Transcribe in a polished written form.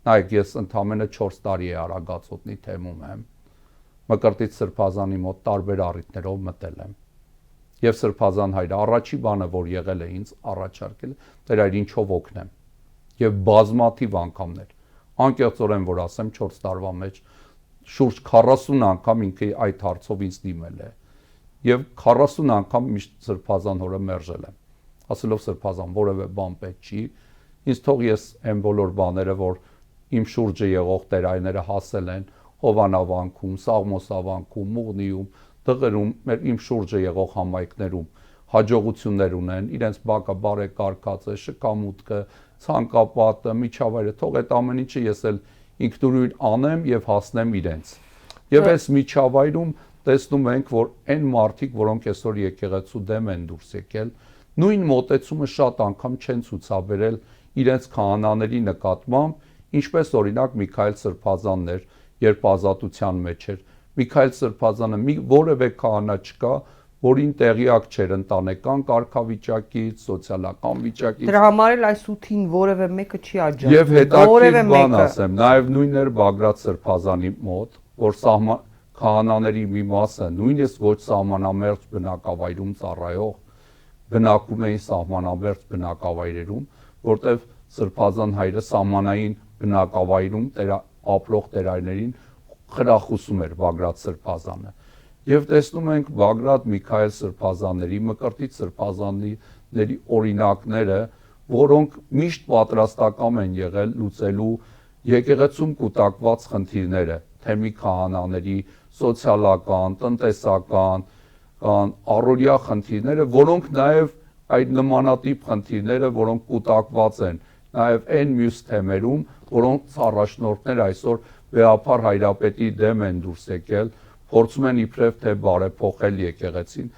նայեք, ես ընդամենը 4 տարի է Արագածոտնի թեմում եմ, Մկրտիչ Սրբազանի մոտ տարբեր առիթներով մտել եմ, եւ Սրբազան հայրը առաջի բանը, որ եղել է ինձ առաջարկել, Տեր այր ինչով օգնեմ, եւ բազմաթիվ անգամներ, անկեղծորեն որ ասեմ 4 տարվա մեջ շուրջ 40 անգամ ինքը այդ հարցով ինձ դիմել է, եւ 40 անգամ միշտ Սրբազան հորը մերժել եմ, ասելով Սրբազան որևէ բան պետք չի, ինձ թող ես այն բոլոր բաները, որ իմ շուրջը եղող տերայները հասել են Հովանավանքում, Սաղմոսավանքում, Մուղնիում, Դղերում, իմ շուրջը եղող համայնքներում հաջողություններ ունեն, իրենց բակը բարեկարգած է, շքամուտքը, ցանկապատը, միջավայրը, թող այդ ամեն ինչը ես էլ ինքնուրույն անեմ եւ հասնեմ իրենց։ Եվ այս միջավայրում տեսնում ենք, որ այն մարդիկ, որոնք այսօր եկեղեցու դեմ են դուրս եկել, նույն մոտեցումը շատ անգամ չեն ցուցաբերել իրենց քահանաների նկատմամբ, ինչպես օրինակ Միքայել Սրբազանն էր, երբ ազատության մեջ էր։ Միքայել Սրբազանը որևէ քահանա չկա, որին տեղյակ չէր ընտանեկան կարգավիճակից, սոցիալական վիճակից։ Դրա համար էլ այս ութին որևէ մեկը չի աջակցում։ Եվ հետաքրքիր բան ասեմ, նաև նույնն էր Բագրատ Սրբազանի մոտ, որ քահանաների մի մասը նույնիսկ ոչ սահմանամերձ բնակավայրում ծառայող բնակում էին սահմանամերձ բնակավայրերում, որտեղ Սրբազան հայրը սահմանային բնակավայրում ապրող տերայներին խրախուսում էր Բագրատ Սրբազանը։ Եվ տեսնում ենք Բագրատ Միքայել Սրբազանների, Մկրտիչ Սրբազանների օրինակները, որոնք միշտ պատրաստական են եղել լուծելու եկեղեցում կուտակված խնդիրները, թեմի քահանաների, սոցիալական, տնտեսական, առօրյա խնդիրները, որոնք նաև այդ նմանատիպ խնդիրները, որոնք կուտակված են նաև այն մյուս թեմերում, որոնց առաջնորդներ այսօր Վեհափառ Հայրապետի դեմ են դուրս եկել, փորձում են իբրև թե բարեփոխել եկեղեցին,